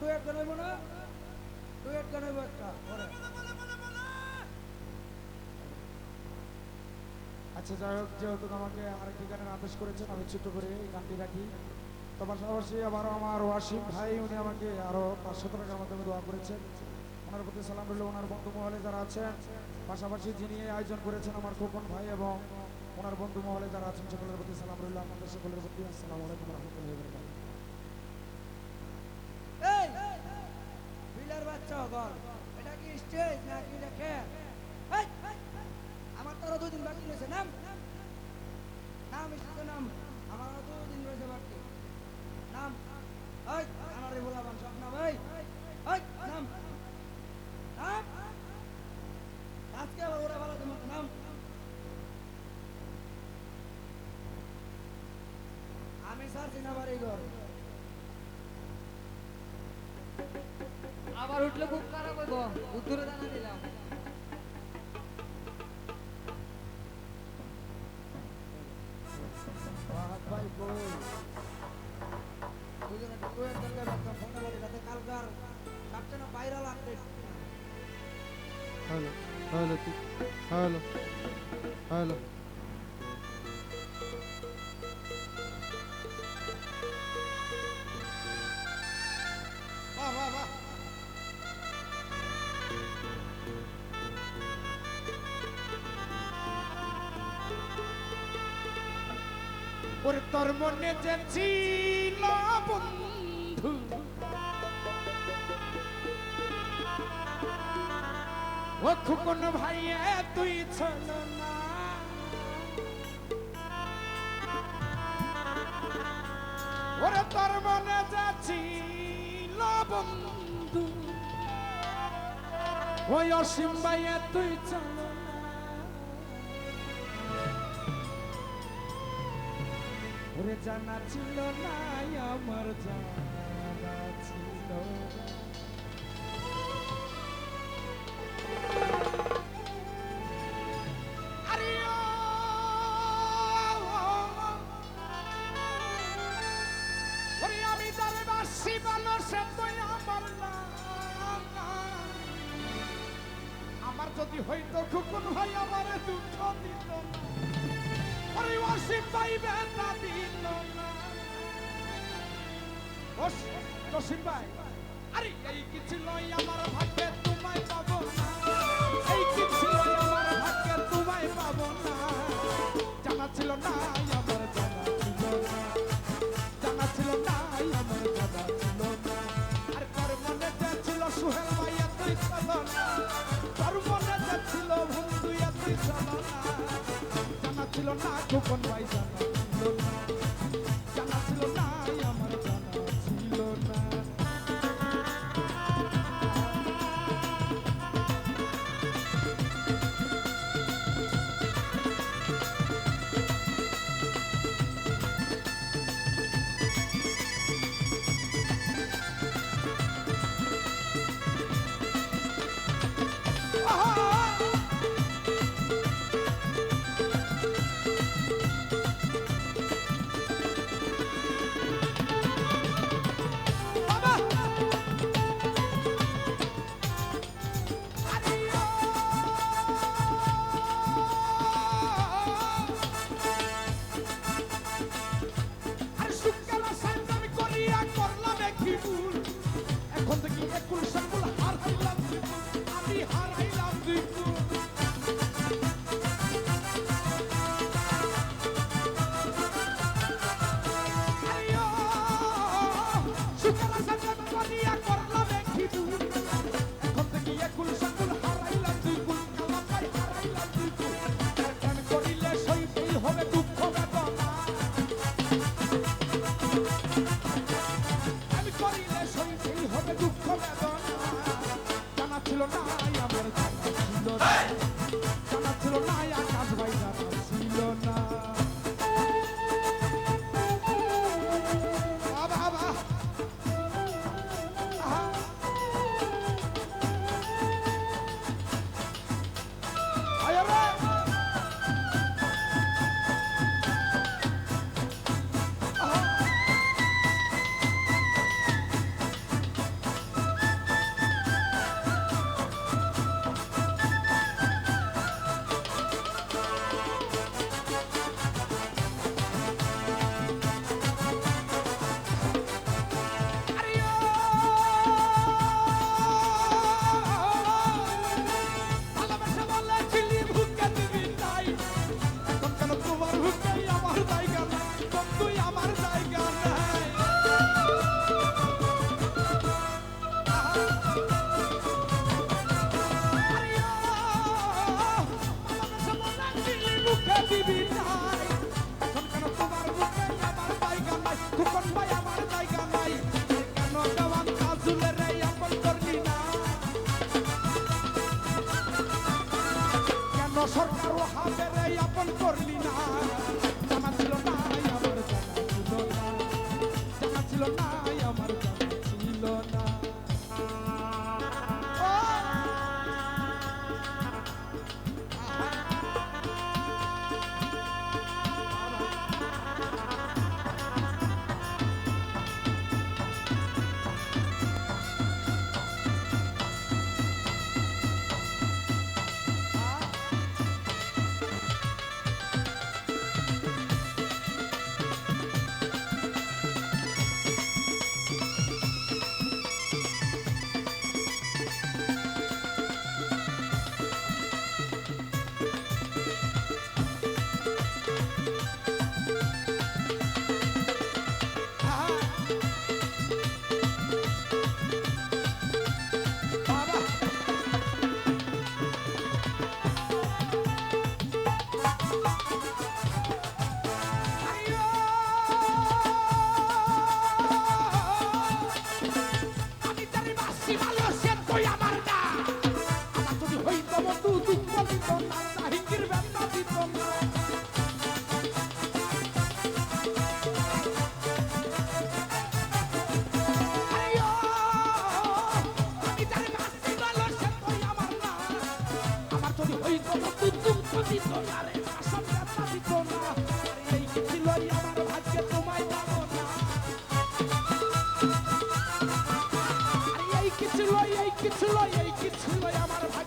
Duet গানাইব না, duet গানাইব একটা পরে। আচ্ছা যাই হোক, যেহেতু আমাকে আরেকটি গানের আদেশ করেছেন, আমি ছোট করে এই গানটি রাখি। তো পাশাপাশি আবারও আমার ওয়াসিম ভাই, উনি আমাকে আরও 500 টাকার মাধ্যমে দোয়া করেছেন। ওনার প্রতি সালাম রইল, ওনার বন্ধু মহলে যারা আছেন, পাশাপাশি যিনি আয়োজন করেছেন আমার খোকন ভাই এবং ওনার বন্ধু মহলে যারা আছেন, সকলের প্রতি সালাম রইল। আপনাদের সকলের প্রতি আসসালামু আলাইকুম রহমতুল্লাহি ওয়া বারাকাতুহু। এই বিলের বাচ্চা গল, এটা কি স্টেজ নাকি দেখে? আমার তো আরো 2 দিন বাকি রয়েছে। নাম নাম এসেছে, নাম আমার আরো 2 দিন রয়েছে বাকি। নাম এই আমারে বলাবান সব নাম। এই এই নাম নাম আজকে আবার ওরা ভালো তোমার নাম। আমি সারছি না বাড়ি ঘর। আবার উঠলে খুব খারাপ হইব, উত্তরে জানা দিলাম। বাহাত ভাই কই দুজনে একটু ডুয়েট গান গাইবে একটা ফোনে বলি, যাতে কালকার কাটছে না viral update. Hello hello hello hello. বাহ বাহ বাহ। ওরে তোর মনে যে ছিল বন্ধু, ও খুকন ভাইয়া তুই ছিল না। ওরে তোর মনে যে ছিল বন্ধু, ওই অসীম ভাইয়া তুই ছিল না। ওরে জানা ছিল না, আমার জানা ছিল না। আরে ও, ওরে আমি যারে বাসি ভালো সে তুই আমার না। আমার যদি হইতো খুকুন ভাই আমার দুঃখ দিত না। ওরে ওয়াসিম ভাই বেটা দিল না। জসিম ভাই, আরে এই কি ছিল আমার ভাগ্যে তোমায় পাবো না। এই কি ছিল আমার ভাগ্যে তোমায় পাবো না। জানা ছিল না আমার জানা ছিল না। জানা ছিল না আমার জানা ছিল না। আর তোর মনে যে ছিল সুহেল ভাই তুই ছিল না। তোর মনে যে ছিল বন্ধু তুই ছিল না। জানা ছিল না খোকন ভাই জানা ছিল না। জানা ছিল না আমার জানা ছিল না। সরকার ও হাবের আপন করলি না জানা ছিল না আমার জানা ছিল না জানা ছিল না আমার জানা ছিল না ও! বাবা আমি জানি বাসি ভালো সে তুই আমার না আমার যদি হইত বন্ধু দুঃখ দিত না চাহিকির ব্যথা দিত না আইয়ো, আমি জানি বাসি ভালো সে তুই আমার না আমার যদি হইত বন্ধু দুঃখ দিত না রে আসল ব্যথা দিত না আরে এই কি ছিল আমার ভাগ্যে তোমায় পাবো না আরে এই কি ছিল আমার ভাগ্যে